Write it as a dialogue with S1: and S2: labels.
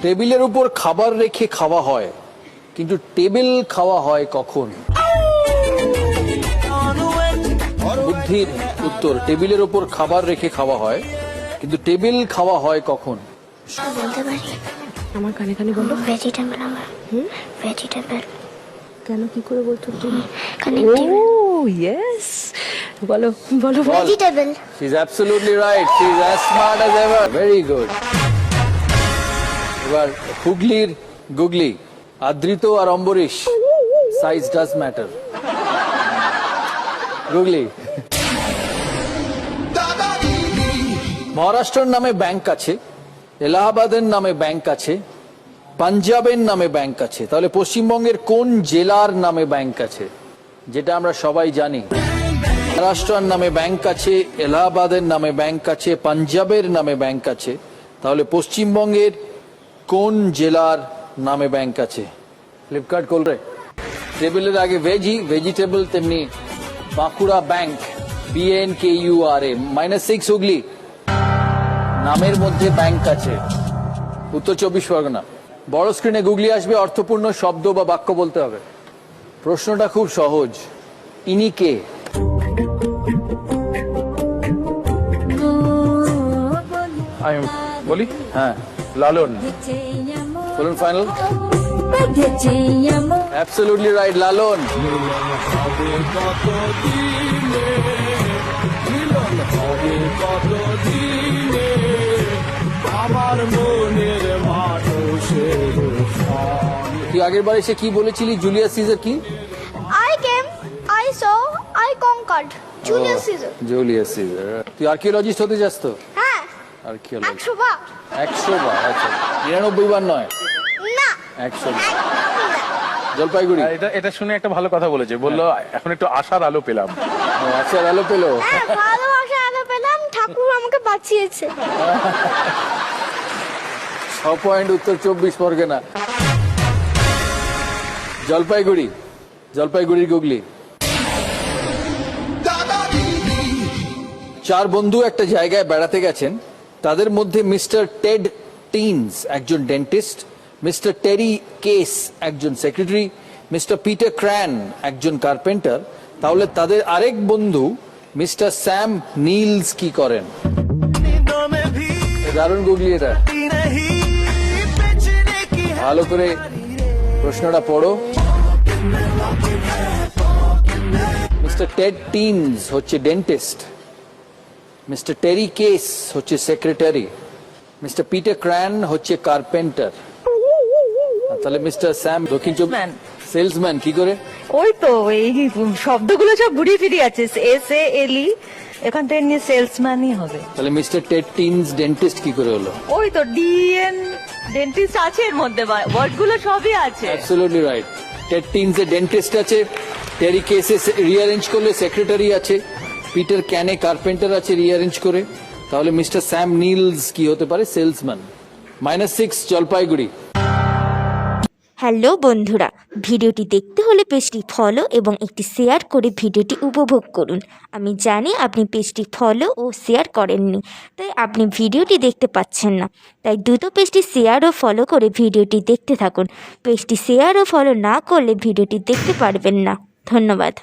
S1: টেবিলের উপর খাবার রেখে খাওয়া হয়, কিন্তু টেবিল খাওয়া হয় কখন? বুদ্ধির উত্তর, টেবিলের উপর খাবার রেখে খাওয়া হয়, কিন্তু টেবিল খাওয়া হয় কখন?
S2: বলতে পারি?
S3: আমার কানে কানে বলো।
S2: ভেজিটেবল আমার। ভেজিটেবল।
S3: কেন, কি করে বলছো তুমি?
S2: কানেক্টিভ।
S3: ও ইয়েস, বলো বলো।
S2: Vegetable.
S1: She is absolutely right. She is as smart as ever. Very good. এবার হুগলির গুগলি, আদৃত আর অম্বরীশ, সাইজ ডাজ ম্যাটার। গুগলি, মহারাষ্ট্রের নামে ব্যাংক আছে, এলাহাবাদের নামে ব্যাংক আছে, পাঞ্জাবের নামে ব্যাংক আছে, তাহলে পশ্চিমবঙ্গের কোন জেলার নামে ব্যাংক আছে? যেটা আমরা সবাই জানি, মহারাষ্ট্রের নামে ব্যাংক আছে, এলাহাবাদের নামে ব্যাংক আছে, পাঞ্জাবের নামে ব্যাংক আছে, তাহলে পশ্চিমবঙ্গের কোন জেলার নামে ব্যাংক আছে? ফ্লিপকার্ট করবে। টেবিলের আগে ভেজি, ভেজিটেবল, তেমনি বাঁকুড়া ব্যাংক, BNKURA। -6 হুগলি, নামের মধ্যে ব্যাংক আছে, উত্তর 24 পরগনা। বড় স্ক্রিনে গুগলি আসবে, অর্থপূর্ণ শব্দ বা বাক্য বলতে হবে। প্রশ্নটা খুব সহজ, ইনি কে?
S4: আমি বলি,
S1: হ্যাঁ,
S4: লালন।
S1: বলুন ফাইনাল। অ্যাবসলিউটলি রাইট, লালন। তুই আগের বার এসে কি বলেছিলি, জুলিয়াস সিজার কি?
S2: I came, I saw, I conquered. Julius Caesar.
S1: Julius Caesar. তুই আর্কিওলজিস্ট হতে চাস তো?
S2: হ্যাঁ।
S1: আর্কিওলজি
S2: 100 বার।
S1: 100 বার? আচ্ছা, 99 বার নয়,
S2: না।
S1: 100 বার। জলপাইগুড়ি।
S4: এটা শুনে একটা ভালো কথা বলেছে, বললো এখন একটু আশার আলো পেলাম।
S1: আচ্ছা, আলো পেলো।
S2: হ্যাঁ, ভালোবাসা আলো পেলাম, ঠাকুর আমাকে বাঁচিয়েছে।
S1: 6 পয়েন্ট, উত্তর 24 পরগনা। জলপাইগুড়ি, জলপাইগুড়ির গুগলি। 4 বন্ধু একটা জায়গায় বেড়াতে গেছেন, তাদের মধ্যে মিস্টার টেড টিনস একজন ডেন্টিস্ট, মিস্টার টেরি কেস একজন সেক্রেটারি, মিস্টার পিটার ক্র্যান একজন কার্পেন্টার, তাহলে তাদের আরেক বন্ধু মিস্টার স্যাম নিলস কি করেন? দারুণ গুগলি এটা, ভালো করে প্রশ্নটা পড়ো। মিস্টার টেড টিনস হচ্ছে ডেন্টিস্ট, মিস্টার টেরি কেস হচ্ছে সেক্রেটারি, মিস্টার পিটার ক্র্যান হচ্ছে কার্পেন্টার, তাহলে মিস্টার স্যাম দক্ষিণ চব্বিশ সেলসম্যান কি করে?
S5: ওই তো এই শব্দগুলো সব ঘুরিয়ে ফিরিয়ে আছে, SALE, এখান থেকে নিয়ে সেলসম্যানই হবে।
S1: তাহলে মিস্টার টেড টিনস ডেন্টিস্ট কি করে হলো?
S5: ওই তো DN ডেন্টিস্ট আছে এর মধ্যে, ওয়ার্ডগুলো সবই আছে।
S1: Absolutely right. টেড টিনস এ ডেন্টিস্ট আছে, টেরি কেসে রিঅ্যারেঞ্জ করলে সেক্রেটারি আছে, পিটার ক্যানে কার্পেন্টার আছে রিঅ্যারেঞ্জ করে, তাহলে মিস্টার স্যাম নিলস কি হতে পারে? সেলসম্যান। -6 জলপাইগুড়ি।
S6: হ্যালো বন্ধুরা, ভিডিওটি দেখতে হলে পেজটি ফলো এবং একটি শেয়ার করে ভিডিওটি উপভোগ করুন। আমি জানি আপনি পেজটি ফলো ও শেয়ার করেননি, তাই আপনি ভিডিওটি দেখতে পাচ্ছেন না, তাই দ্রুত পেজটি শেয়ার ও ফলো করে ভিডিওটি দেখতে থাকুন। পেজটি শেয়ার ও ফলো না করলে ভিডিওটি দেখতে পারবেন না। ধন্যবাদ।